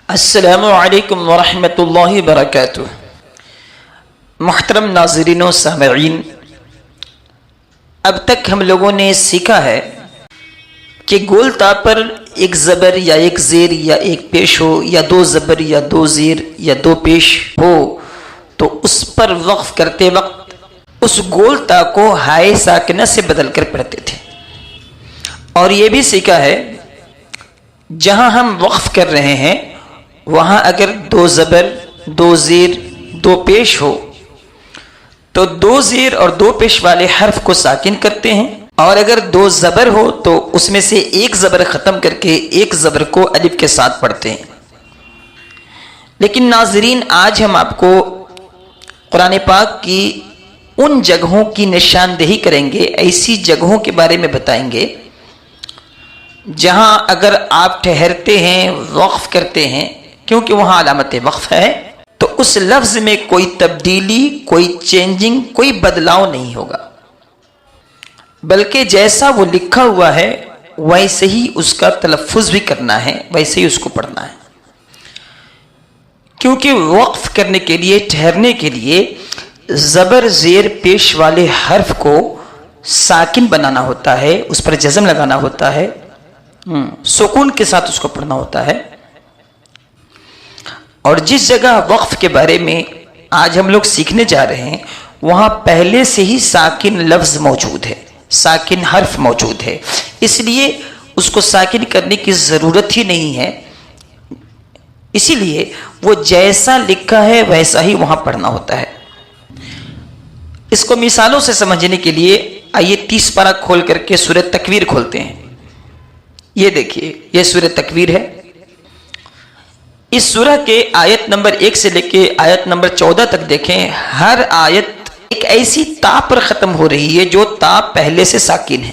السلام علیکم ورحمۃ اللہ وبرکاتہ۔ محترم ناظرین و سامعین، اب تک ہم لوگوں نے سیکھا ہے کہ گول تا پر ایک زبر یا ایک زیر یا ایک پیش ہو، یا دو زبر یا دو زیر یا دو پیش ہو تو اس پر وقف کرتے وقت اس گول تا کو ہائے ساکنہ سے بدل کر پڑھتے تھے۔ اور یہ بھی سیکھا ہے جہاں ہم وقف کر رہے ہیں وہاں اگر دو زبر، دو زیر، دو پیش ہو تو دو زیر اور دو پیش والے حرف کو ساکن کرتے ہیں، اور اگر دو زبر ہو تو اس میں سے ایک زبر ختم کر کے ایک زبر کو الف کے ساتھ پڑھتے ہیں۔ لیکن ناظرین، آج ہم آپ کو قرآن پاک کی ان جگہوں کی نشاندہی کریں گے، ایسی جگہوں کے بارے میں بتائیں گے جہاں اگر آپ ٹھہرتے ہیں، وقف کرتے ہیں، کیونکہ وہاں علامت وقف ہے، تو اس لفظ میں کوئی تبدیلی، کوئی چینجنگ، کوئی بدلاؤ نہیں ہوگا، بلکہ جیسا وہ لکھا ہوا ہے ویسے ہی اس کا تلفظ بھی کرنا ہے، ویسے ہی اس کو پڑھنا ہے۔ کیونکہ وقف کرنے کے لیے، ٹھہرنے کے لیے زبر زیر پیش والے حرف کو ساکن بنانا ہوتا ہے، اس پر جزم لگانا ہوتا ہے، سکون کے ساتھ اس کو پڑھنا ہوتا ہے۔ اور جس جگہ وقف کے بارے میں آج ہم لوگ سیکھنے جا رہے ہیں وہاں پہلے سے ہی ساکن لفظ موجود ہے، ساکن حرف موجود ہے، اس لیے اس کو ساکن کرنے کی ضرورت ہی نہیں ہے، اسی لیے وہ جیسا لکھا ہے ویسا ہی وہاں پڑھنا ہوتا ہے۔ اس کو مثالوں سے سمجھنے کے لیے آئیے 30 پارہ کھول کر کے سورہ تکویر کھولتے ہیں۔ یہ دیکھیے، یہ سورہ تکویر ہے۔ اس سورہ کے آیت نمبر 1 سے لے کے آیت نمبر 14 تک دیکھیں، ہر آیت ایک ایسی تا پر ختم ہو رہی ہے جو تا پہلے سے ساکن ہے،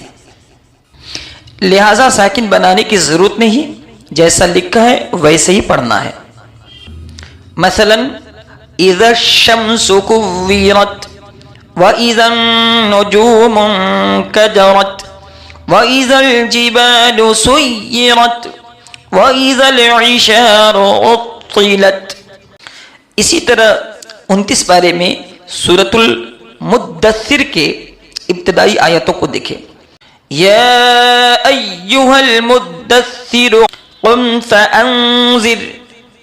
لہذا ساکن بنانے کی ضرورت نہیں، جیسا لکھا ہے ویسے ہی پڑھنا ہے۔ مثلا اذا الشمس كورت واذا النجوم انكدرت واذا الجبال سيرت وَإِذَا الْعِشَارُ عُطِّلَتْ۔ اسی طرح 29 پارے میں سورۃ المدثر کے ابتدائی آیتوں کو دیکھیں۔ یا ایھا المدثر قم فانذر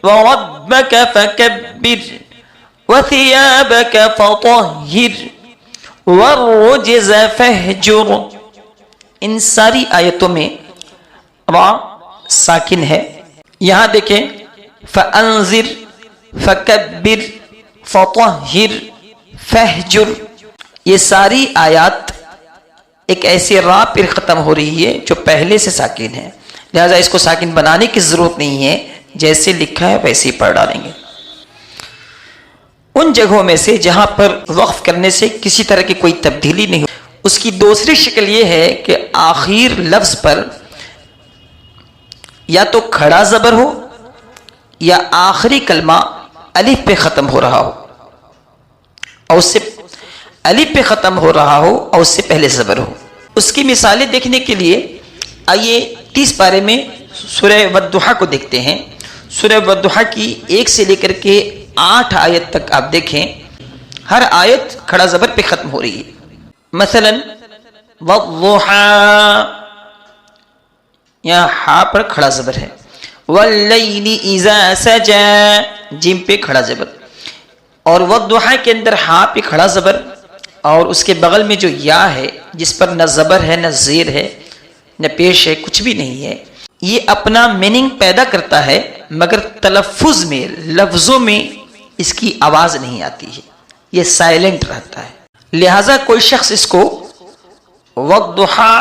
وربک فکبر وثیابک فطہر والرجز فاہجر۔ ان ساری آیتوں میں ساکن ہے۔ یہاں دیکھیں، فانذر، فکبر، فطہر، فہجر، یہ ساری آیات ایک ایسے را پر ختم ہو رہی ہے جو پہلے سے ساکن ہے، لہذا اس کو ساکن بنانے کی ضرورت نہیں ہے، جیسے لکھا ہے ویسے ہی پڑھ ڈالیں گے۔ ان جگہوں میں سے جہاں پر وقف کرنے سے کسی طرح کی کوئی تبدیلی نہیں ہو، اس کی دوسری شکل یہ ہے کہ آخر لفظ پر یا تو کھڑا زبر ہو یا آخری کلمہ الف پہ ختم ہو رہا ہو، اور اس سے الف پہ ختم ہو رہا ہو اور اس سے پہلے زبر ہو۔ اس کی مثالیں دیکھنے کے لیے آئیے 30 پارے میں سورہ والضحیٰ کو دیکھتے ہیں۔ سورہ والضحیٰ کی 1 سے لے کر کے 8 آیت تک آپ دیکھیں، ہر آیت کھڑا زبر پہ ختم ہو رہی ہے۔ مثلا والضحیٰ، یہاں ہا پر کھڑا زبر ہے، واللیل اذا سجا، جیم پہ کھڑا زبر، اور والضحیٰ کے اندر ہا پہ کھڑا زبر، اور اس کے بغل میں جو یا ہے جس پر نہ زبر ہے، نہ زیر ہے، نہ پیش ہے، کچھ بھی نہیں ہے، یہ اپنا میننگ پیدا کرتا ہے مگر تلفظ میں، لفظوں میں اس کی آواز نہیں آتی ہے، یہ سائلنٹ رہتا ہے۔ لہذا کوئی شخص اس کو والضحیٰ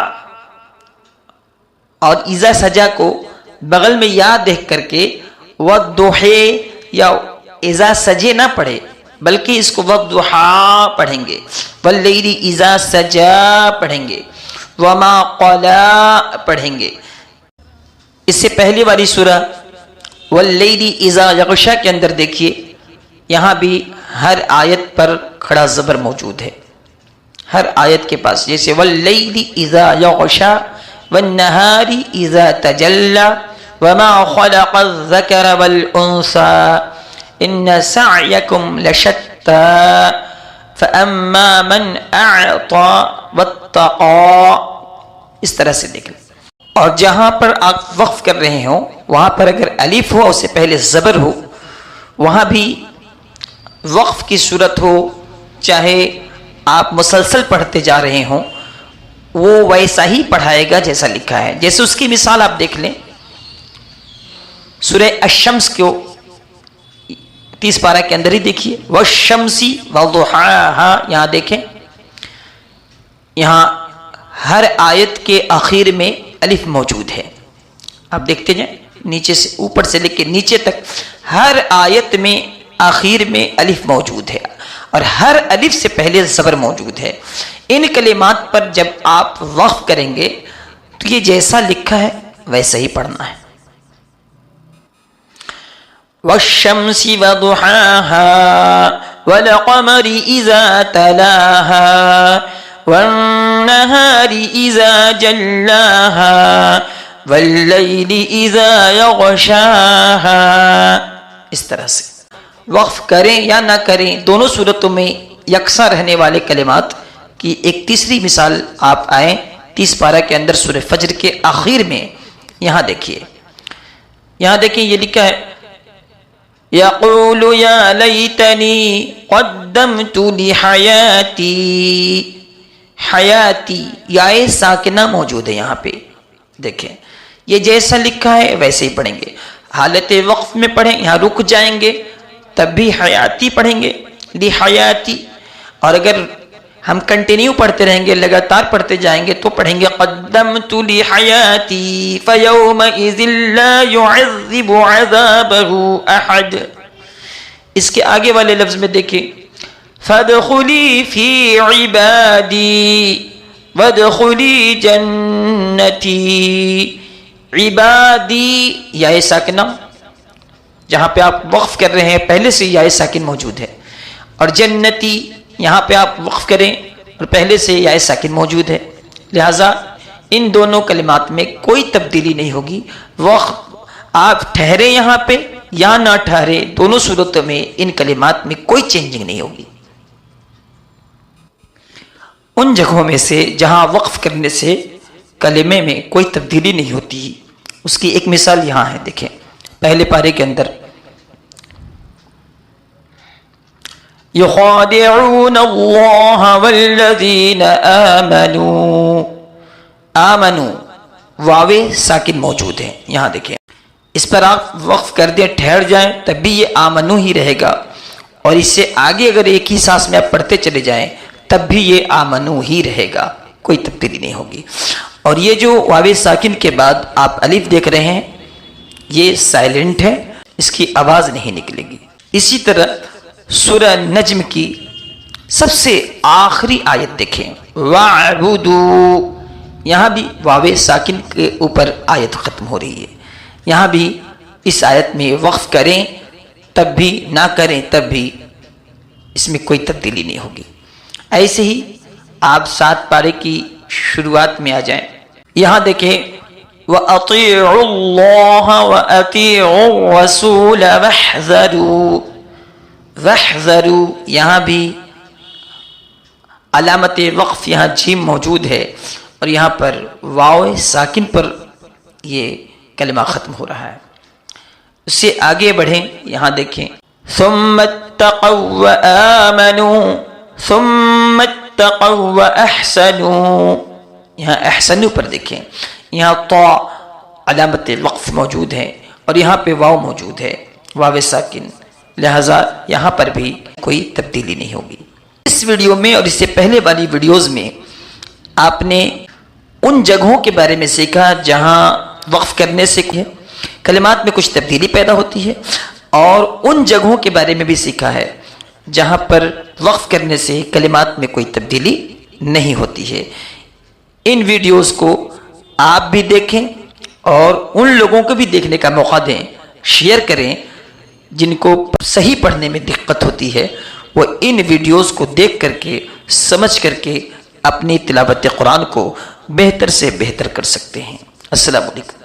اور اذا سجا کو بغل میں یا دیکھ کر کے والضحی یا اذا سجے نہ پڑھے، بلکہ اس کو والضحیٰ پڑھیں گے، واللیل اذا سجا پڑھیں گے، وما قلا پڑھیں گے۔ اس سے پہلی والی سورہ واللیل اذا یغشا کے اندر دیکھیے، یہاں بھی ہر آیت پر کھڑا زبر موجود ہے، ہر آیت کے پاس، جیسے واللیل اذا یغشا والنہار اذا تجلی وما خلق الذکر والانثى ان سعیکم لشتی فاما من اعطى واتقى. اس طرح سے دیکھ لیں. اور جہاں پر آپ وقف کر رہے ہوں وہاں پر اگر الف ہو اس سے پہلے زبر ہو وہاں بھی وقف کی صورت ہو، چاہے آپ مسلسل پڑھتے جا رہے ہوں وہ ویسا ہی پڑھائے گا جیسا لکھا ہے. جیسے اس کی مثال آپ دیکھ لیں سورہ الشمس کو 30 پارہ کے اندر ہی دیکھیے. والشمس وضحاها، یہاں دیکھیں یہاں ہر آیت کے آخر میں الف موجود ہے. آپ دیکھتے جائیں نیچے سے اوپر سے لے کے نیچے تک ہر آیت میں آخر میں الف موجود ہے اور ہر الف سے پہلے زبر موجود ہے. ان کلمات پر جب آپ وقف کریں گے تو یہ جیسا لکھا ہے ویسا ہی پڑھنا ہے. والشمس وضحاها والقمر اذا تلاها والنهار اذا جلاها واللیل اذا یغشاها. اس طرح سے وقف کریں یا نہ کریں دونوں صورتوں میں یکساں رہنے والے کلمات کی ایک تیسری مثال آپ آئیں 30 پارہ کے اندر سورہ فجر کے آخر میں. یہاں دیکھیے، یہاں دیکھیں یہ لکھا ہے یقول یا لیتنی قدمت لحیاتی. حیاتی یا ساکنہ موجود ہے یہاں پہ دیکھیں. یہ جیسا لکھا ہے ویسے ہی پڑھیں گے. حالت وقف میں پڑھیں یہاں رک جائیں گے تب بھی حیاتی پڑھیں گے لحیاتی. اور اگر ہم کنٹینیو پڑھتے رہیں گے لگاتار پڑھتے جائیں گے تو پڑھیں گے قدمت لحیاتی فیومئذ لا يعذب عذابه احد. اس کے آگے والے لفظ میں دیکھیں فادخلی فی عبادی وادخلی جنتی. عبادی یا ساکنہ جہاں پہ آپ وقف کر رہے ہیں پہلے سے یا ساکن موجود ہے، اور جنتی یہاں پہ آپ وقف کریں اور پہلے سے یا ساکن موجود ہے. لہٰذا ان دونوں کلمات میں کوئی تبدیلی نہیں ہوگی. وقف آپ ٹھہرے یہاں پہ یا نہ ٹھہرے دونوں صورتوں میں ان کلمات میں کوئی چینجنگ نہیں ہوگی. ان جگہوں میں سے جہاں وقف کرنے سے کلمے میں کوئی تبدیلی نہیں ہوتی اس کی ایک مثال یہاں ہے. دیکھیں پہلے پارے کے اندر یخادعون اللہ والذین آمنوا. آمنوا واو ساکن موجود ہے. یہاں دیکھیں اس پر آپ وقف کر دیں ٹھہر جائیں تب بھی یہ آمنو ہی رہے گا، اور اس سے آگے اگر ایک ہی سانس میں آپ پڑھتے چلے جائیں تب بھی یہ آمنو ہی رہے گا، کوئی تبدیلی نہیں ہوگی. اور یہ جو واو ساکن کے بعد آپ الف دیکھ رہے ہیں یہ سائلنٹ ہے، اس کی آواز نہیں نکلے گی. اسی طرح سورہ نجم کی سب سے آخری آیت دیکھیں وَاعْبُدُوا. یہاں بھی واو ساکن کے اوپر آیت ختم ہو رہی ہے. یہاں بھی اس آیت میں وقف کریں تب بھی نہ کریں تب بھی اس میں کوئی تبدیلی نہیں ہوگی. ایسے ہی آپ 7 پارے کی شروعات میں آ جائیں. یہاں دیکھیں وَأَطِيعُوا اللَّهَ وَأَطِيعُوا الرَّسُولَ وَاحْذَرُوا. وَاحْذَرُوا یہاں بھی علامت وقف یہاں جیم موجود ہے اور یہاں پر واو ساکن پر یہ کلمہ ختم ہو رہا ہے. اس سے آگے بڑھیں یہاں دیکھیں ثُمَّ اتَّقَوْا وَآمَنُوا ثُمَّ اتَّقَوْا وَأَحْسَنُوا. یہاں احسنوا پر دیکھیں یہاں طا علامت وقف موجود ہے اور یہاں پہ واو موجود ہے واو ساکن، لہذا یہاں پر بھی کوئی تبدیلی نہیں ہوگی. اس ویڈیو میں اور اس سے پہلے والی ویڈیوز میں آپ نے ان جگہوں کے بارے میں سیکھا جہاں وقف کرنے سے کلمات میں کچھ تبدیلی پیدا ہوتی ہے، اور ان جگہوں کے بارے میں بھی سیکھا ہے جہاں پر وقف کرنے سے کلمات میں کوئی تبدیلی نہیں ہوتی ہے. ان ویڈیوز کو آپ بھی دیکھیں اور ان لوگوں کو بھی دیکھنے کا موقع دیں، شیئر کریں جن کو صحیح پڑھنے میں دقت ہوتی ہے. وہ ان ویڈیوز کو دیکھ کر کے سمجھ کر کے اپنی تلاوت قرآن کو بہتر سے بہتر کر سکتے ہیں. السلام علیکم.